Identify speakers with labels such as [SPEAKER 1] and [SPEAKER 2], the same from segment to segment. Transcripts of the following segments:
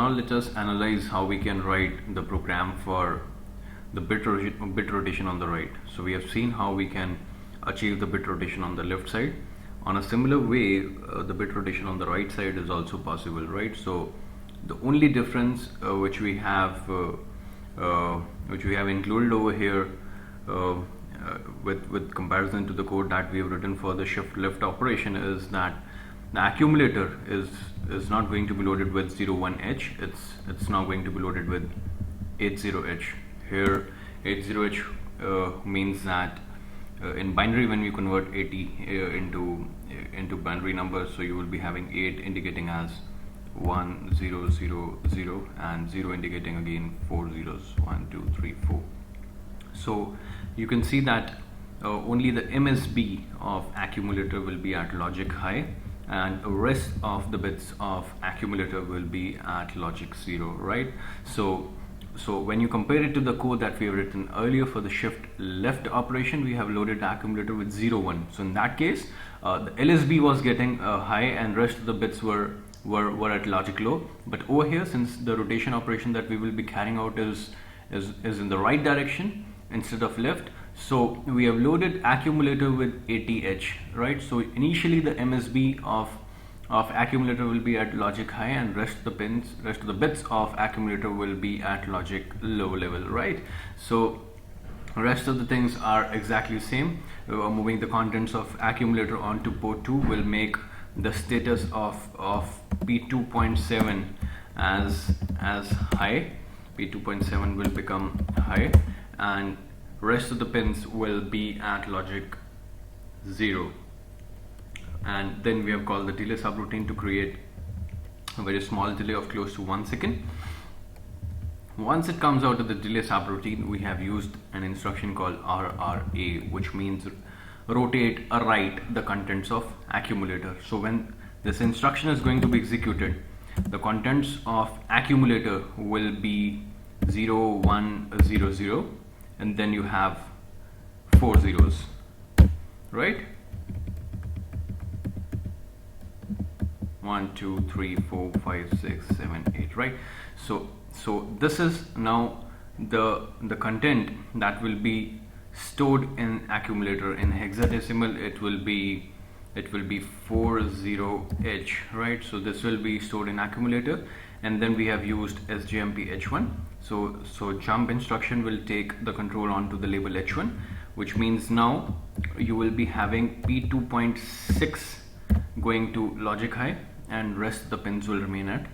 [SPEAKER 1] now let us analyze how we can write the program for the bit rotation on the right. So we have seen how we can achieve the bit rotation on the left side. On a similar way, the bit rotation on the right side is also possible, right? So the only difference which we have included over here with comparison to the code that we have written for the shift left operation is that the accumulator is not going to be loaded with 01H. It's now going to be loaded with 80H. Here 80H means that in binary, when we convert 80 into binary numbers, so you will be having 8 indicating as 1 0 0 0 and 0 indicating again 4 zeros, 1 2 3 4. So you can see that only the MSB of accumulator will be at logic high, and the rest of the bits of accumulator will be at logic 0, right? So when you compare it to the code that we have written earlier for the shift left operation, we have loaded the accumulator with 0 1. So in that case, the LSB was getting high and rest of the bits were at logic low. But over here, since the rotation operation that we will be carrying out is in the right direction instead of left, so we have loaded accumulator with 80H, right? So initially the MSB of accumulator will be at logic high, and rest of the bits of accumulator will be at logic low level, right? So rest of the things are exactly same. Moving the contents of accumulator onto port 2 will make the status of P2.7 as high. P2.7 will become high, and rest of the pins will be at logic 0. And then we have called the delay subroutine to create a very small delay of close to 1 second. Once it comes out of the delay subroutine, we have used an instruction called RRA, which means rotate right the contents of accumulator. So when this instruction is going to be executed, the contents of accumulator will be 0 1 0 0, and then you have 4 zeros, right? 1 2 3 4 5 6 7 8, right? So this is now the content that will be stored in accumulator. In hexadecimal it will be 40H, right? So this will be stored in accumulator, and then we have used SJMP H1. So jump instruction will take the control onto the label H1, which means now you will be having P2.6 going to logic high, and rest of the pins will remain at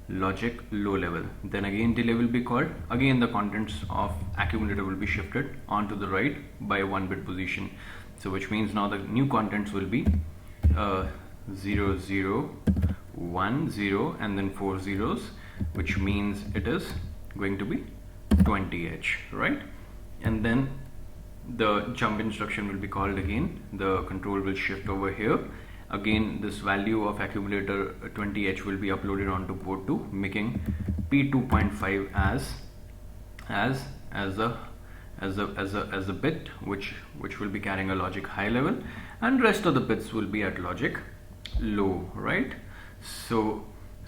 [SPEAKER 1] logic low level. Then again delay will be called. Again the contents of accumulator will be shifted onto the right by 1 bit position. So which means now the new contents will be 0 0 1 0 and then 4 zeros, which means it is going to be 20H, right? And then the jump instruction will be called again. The control will shift over here. Again this value of accumulator 20H will be uploaded onto port 2, making P2.5 as a bit which will be carrying a logic high level, and rest of the bits will be at logic low, right? So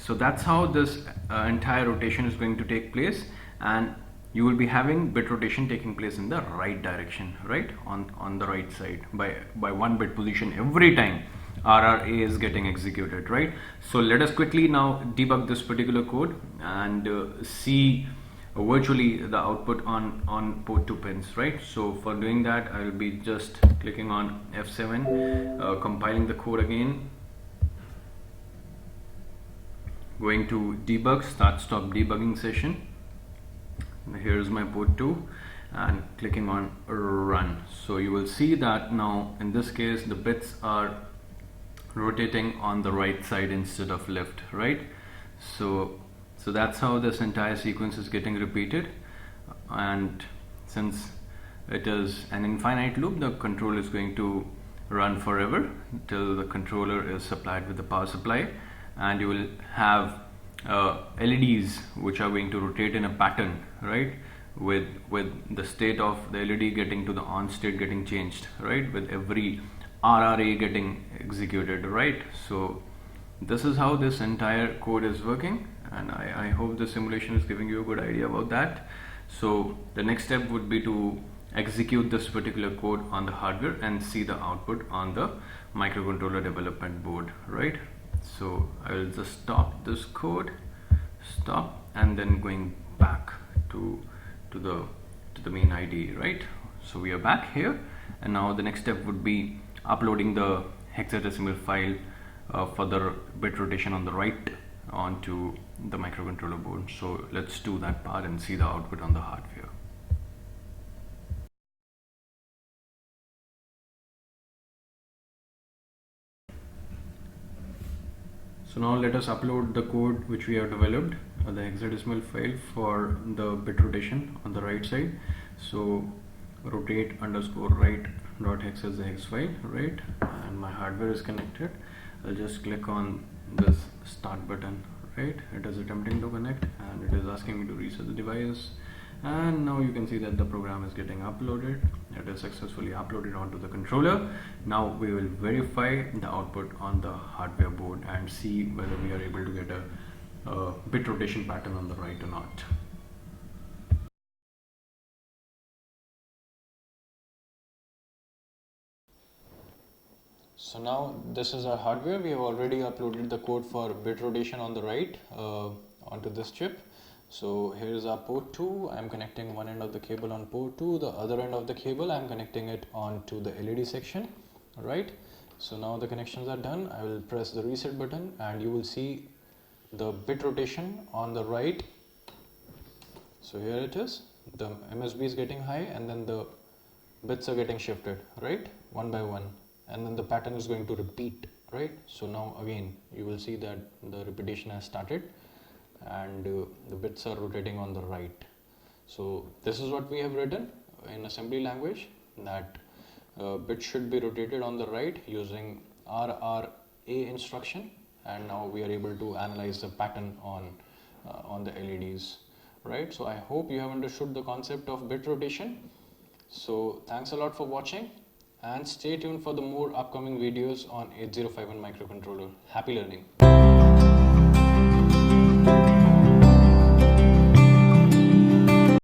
[SPEAKER 1] that's how this entire rotation is going to take place, and you will be having bit rotation taking place in the right direction, right? On the right side by 1 bit position every time RRA is getting executed, right? So let us quickly now debug this particular code and see virtually the output on port 2 pins, right? So for doing that, I will be just clicking on F7, compiling the code again, going to debug, start stop debugging session. Here is my port 2 and clicking on run. So you will see that now in this case the bits are rotating on the right side instead of left, right? So that's how this entire sequence is getting repeated, and since it is an infinite loop, the control is going to run forever till the controller is supplied with the power supply, and you will have LEDs which are going to rotate in a pattern, right? With the state of the LED getting to the on state getting changed, right? With every RRA getting executed, right? So this is how this entire code is working, and I hope the simulation is giving you a good idea about that. So the next step would be to execute this particular code on the hardware and see the output on the microcontroller development board, right? So I will just stop this code, stop, and then going back to the main IDE, right? So we are back here, and now the next step would be uploading the hexadecimal file for the bit rotation on the right onto the microcontroller board. So let's do that part and see the output on the hardware. So now let us upload the code which we have developed, the hexadecimal file for the bit rotation on the right side. So rotate underscore right dot hex is the hex file, right? And my hardware is connected. I'll just click on this start button, right? It is attempting to connect and it is asking me to reset the device. And now you can see that the program is getting uploaded. It is successfully uploaded onto the controller. Now we will verify the output on the hardware board and see whether we are able to get a bit rotation pattern on the right or not. So now this is our hardware. We have already uploaded the code for bit rotation on the right onto this chip. So here is our port 2. I am connecting one end of the cable on port 2. The other end of the cable I am connecting it onto the LED section. Alright. So now the connections are done. I will press the reset button and you will see the bit rotation on the right. So here it is. The MSB is getting high and then the bits are getting shifted, right? One by one. And then the pattern is going to repeat, right? So now again you will see that the repetition has started and the bits are rotating on the right. So this is what we have written in assembly language, that bits should be rotated on the right using RRA instruction, and now we are able to analyze the pattern on the LEDs, right? So I hope you have understood the concept of bit rotation. So thanks a lot for watching and stay tuned for the more upcoming videos on 8051 microcontroller. Happy learning.